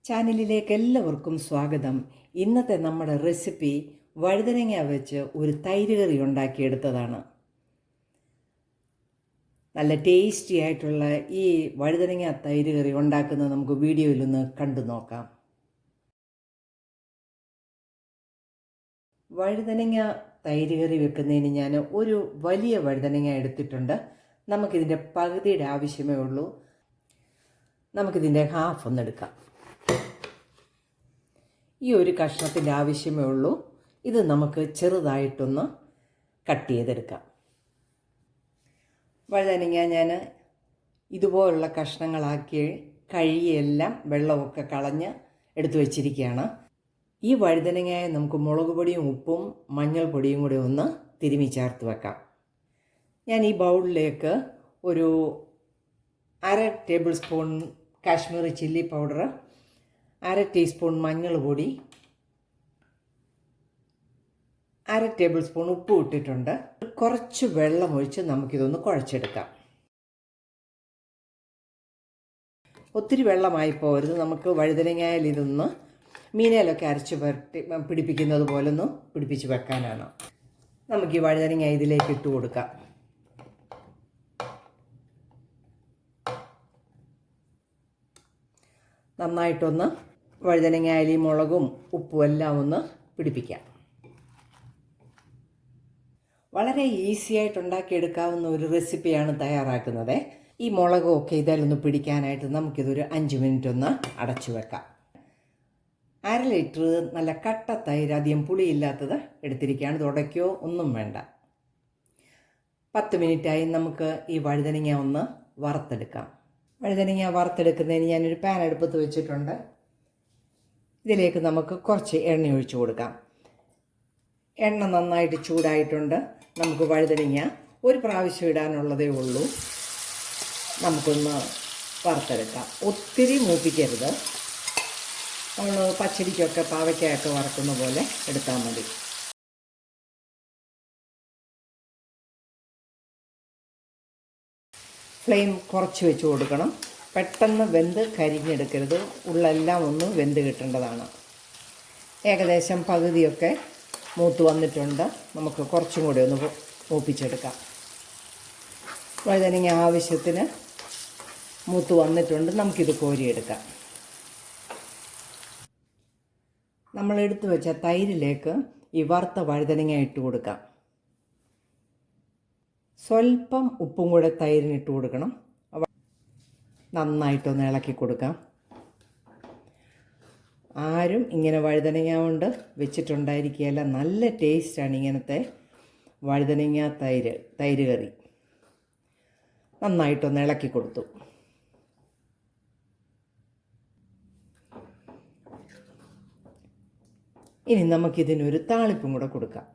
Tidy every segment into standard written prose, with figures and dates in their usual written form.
ചാനലിലേക്ക് എല്ലാവർക്കും സ്വാഗതം. ഇന്നത്തെ നമ്മുടെ റെസിപ്പി വഴുതനങ്ങ വെച്ച് ഒരു തൈര് കറി ഉണ്ടാക്കിയെടുത്തതാണ്. നല്ല ടേസ്റ്റി ആയിട്ടുള്ള ഈ വഴുതനങ്ങ തൈര് കറി ഉണ്ടാക്കുന്നത് നമുക്ക് വീഡിയോയിലൊന്ന് കണ്ടു നോക്കാം. വഴുതനങ്ങ തൈര് കറി വെക്കുന്നതിന് ഞാൻ ഒരു വലിയ വഴുതനങ്ങ എടുത്തിട്ടുണ്ട്. നമുക്കിതിൻ്റെ പകുതിയുടെ ആവശ്യമേ ഉള്ളൂ. നമുക്കിതിൻ്റെ ഹാഫ് ഒന്നെടുക്കാം. ഈ ഒരു കഷ്ണത്തിൻ്റെ ആവശ്യമേ ഉള്ളൂ. ഇത് നമുക്ക് ചെറുതായിട്ടൊന്ന് കട്ട് ചെയ്തെടുക്കാം. വഴുതനങ്ങ ഞാൻ ഇതുപോലുള്ള കഷ്ണങ്ങളാക്കി കഴുകിയെല്ലാം വെള്ളമൊക്കെ കളഞ്ഞ് എടുത്തു വച്ചിരിക്കുകയാണ്. ഈ വഴുതനങ്ങയെ നമുക്ക് മുളക് പൊടിയും ഉപ്പും മഞ്ഞൾപ്പൊടിയും കൂടി ഒന്ന് തിരുമ്മി ചേർത്ത് വെക്കാം. ഞാൻ ഈ ബൗളിലേക്ക് ഒരു 1/2 table spoon Kashmiri chilli powder, 1/2 teaspoon മഞ്ഞൾ പൊടി, 1/2 ടേബിൾ സ്പൂൺ ഉപ്പ് ഇട്ടിട്ടുണ്ട്. കുറച്ച് വെള്ളം ഒഴിച്ച് നമുക്കിതൊന്ന് കുഴച്ചെടുക്കാം. ഒത്തിരി വെള്ളമായി പോകരുത്. നമുക്ക് വഴുതനങ്ങയിൽ ഇതൊന്ന് മീനയിലൊക്കെ അരച്ച് പിടിപ്പിക്കുന്നത് പോലെ ഒന്ന് പിടിപ്പിച്ച് വെക്കാനാണ്. നമുക്ക് ഈ വഴുതനങ്ങ ഇതിലേക്ക് ഇട്ട് കൊടുക്കാം. നന്നായിട്ടൊന്ന് വഴുതനങ്ങയിൽ മുളകും ഉപ്പും എല്ലാം ഒന്ന് പിടിപ്പിക്കാം. വളരെ ഈസി ആയിട്ട് ഉണ്ടാക്കിയെടുക്കാവുന്ന ഒരു റെസിപ്പിയാണ് തയ്യാറാക്കുന്നത്. ഈ മുളകും ഒക്കെ ഇതിലൊന്ന് പിടിക്കാനായിട്ട് നമുക്കിതൊരു 5 മിനിറ്റ് ഒന്ന് അടച്ചു വെക്കാം. 1/2 ലിറ്റർ നല്ല കട്ട തൈര്, അധികം പുളിയില്ലാത്തത് എടുത്തിരിക്കുകയാണ്. തുടയ്ക്കോ ഒന്നും വേണ്ട. 10 മിനിറ്റായി. നമുക്ക് ഈ വഴുതനങ്ങ ഒന്ന് വറുത്തെടുക്കാം. വഴുതനങ്ങ വറുത്തെടുക്കുന്നതിന് ഞാനൊരു പാൻ അടുപ്പത്ത് വെച്ചിട്ടുണ്ട്. ഇതിലേക്ക് നമുക്ക് കുറച്ച് എണ്ണ ഒഴിച്ചു കൊടുക്കാം. എണ്ണ നന്നായിട്ട് ചൂടായിട്ടുണ്ട്. നമുക്ക് വഴുതനങ്ങ ഒരു പ്രാവശ്യം ഇടാനുള്ളതേ ഉള്ളൂ. നമുക്കൊന്ന് വറുത്തെടുക്കാം. ഒത്തിരി മൂപ്പിക്കരുത്. നമ്മൾ പച്ചടിക്കൊക്കെ പാവയ്ക്കൊക്കെ വറുക്കുന്ന പോലെ എടുത്താൽ മതി. ഫ്ലെയിം കുറച്ച് വെച്ച് കൊടുക്കണം. പെട്ടെന്ന് വെന്ത് കരിഞ്ഞെടുക്കരുത്. ഉള്ളെല്ലാം ഒന്ന് വെന്ത് കിട്ടേണ്ടതാണ്. ഏകദേശം പകുതിയൊക്കെ മൂത്ത് വന്നിട്ടുണ്ട്. നമുക്ക് കുറച്ചും കൂടി ഒന്ന് മൂപ്പിച്ചെടുക്കാം. വഴുതനങ്ങ ആവശ്യത്തിന് മൂത്ത് വന്നിട്ടുണ്ട്. നമുക്കിത് കോരിയെടുക്കാം. നമ്മൾ എടുത്തു വെച്ച തൈരിലേക്ക് ഈ വറുത്ത വഴുതനങ്ങ ഇട്ട് കൊടുക്കാം. സ്വല്പം ഉപ്പും കൂടെ തൈരിനിട്ട് കൊടുക്കണം. നന്നായിട്ടൊന്ന് ഇളക്കി കൊടുക്കാം. ആരും ഇങ്ങനെ വഴുതനങ്ങ കൊണ്ട് വെച്ചിട്ടുണ്ടായിരിക്കുകയല്ല. നല്ല ടേസ്റ്റാണ് ഇങ്ങനത്തെ വഴുതനങ്ങ തൈര് കറി. നന്നായിട്ടൊന്ന് ഇളക്കി കൊടുത്തു. ഇനി നമുക്കിതിനൊരു താളിപ്പും കൂടെ കൊടുക്കാം.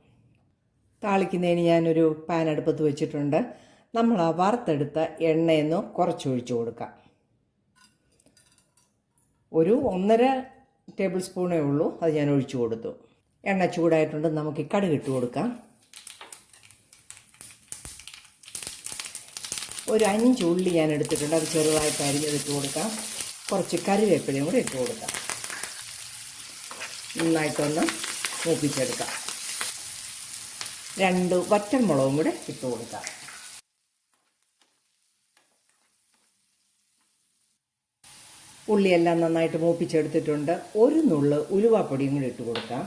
താളിക്കുന്നതിന് ഞാനൊരു പാൻ അടുപ്പത്ത് വെച്ചിട്ടുണ്ട്. നമ്മൾ ആ വറുത്തെടുത്ത എണ്ണയെന്ന് കുറച്ചൊഴിച്ച് കൊടുക്കാം. ഒരു 1.5 ടേബിൾ സ്പൂണേ ഉള്ളൂ. അത് ഞാൻ ഒഴിച്ചു കൊടുത്തു. എണ്ണ ചൂടായിട്ടുണ്ട്. നമുക്ക് കടുകിട്ട് കൊടുക്കാം. ഒരു 5 ഉള്ളി ഞാൻ എടുത്തിട്ടുണ്ട്. അത് ചെറുതായിട്ട് അരിഞ്ഞതിട്ട് കൊടുക്കാം. കുറച്ച് കറിവേപ്പിലയും കൂടെ ഇട്ട് കൊടുക്കാം. നന്നായിട്ടൊന്ന് മൂപ്പിച്ചെടുക്കാം. 2 വറ്റൽമുളകും കൂടെ ഇട്ട് കൊടുക്കാം. ഉള്ളിയെല്ലാം നന്നായിട്ട് മൂപ്പിച്ചെടുത്തിട്ടുണ്ട്. ഒരു നുള്ള് ഉലുവാപ്പൊടിയും കൂടി ഇട്ട് കൊടുക്കാം.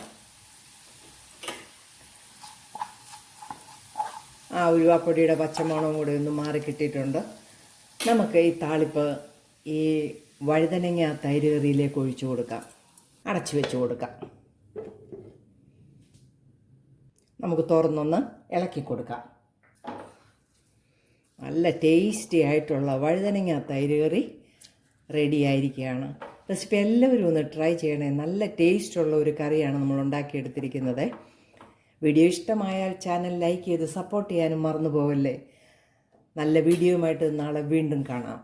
ആ ഉലുവാപ്പൊടിയുടെ പച്ചമണവും കൂടി ഒന്ന് മാറിക്കിട്ടിയിട്ടുണ്ട്. നമുക്ക് ഈ താളിപ്പ് ഈ വഴുതനങ്ങ തൈര് കറിയിലേക്ക് ഒഴിച്ചു കൊടുക്കാം. അടച്ചു വെച്ച് കൊടുക്കാം. നമുക്ക് തുറന്നൊന്ന് ഇളക്കി കൊടുക്കാം. നല്ല ടേസ്റ്റി ആയിട്ടുള്ള വഴുതനങ്ങ തൈര് കറി റെഡി ആയിരിക്കുകയാണ്. റെസിപ്പി എല്ലാവരും ഒന്ന് ട്രൈ ചെയ്യണേ. നല്ല ടേസ്റ്റുള്ള ഒരു കറിയാണ് നമ്മൾ ഉണ്ടാക്കിയെടുത്തിരിക്കുന്നത്. വീഡിയോ ഇഷ്ടമായാൽ ചാനൽ ലൈക്ക് ചെയ്ത് സപ്പോർട്ട് ചെയ്യാനും മറന്നു പോകല്ലേ. നല്ല വീഡിയോയുമായിട്ട് നാളെ വീണ്ടും കാണാം.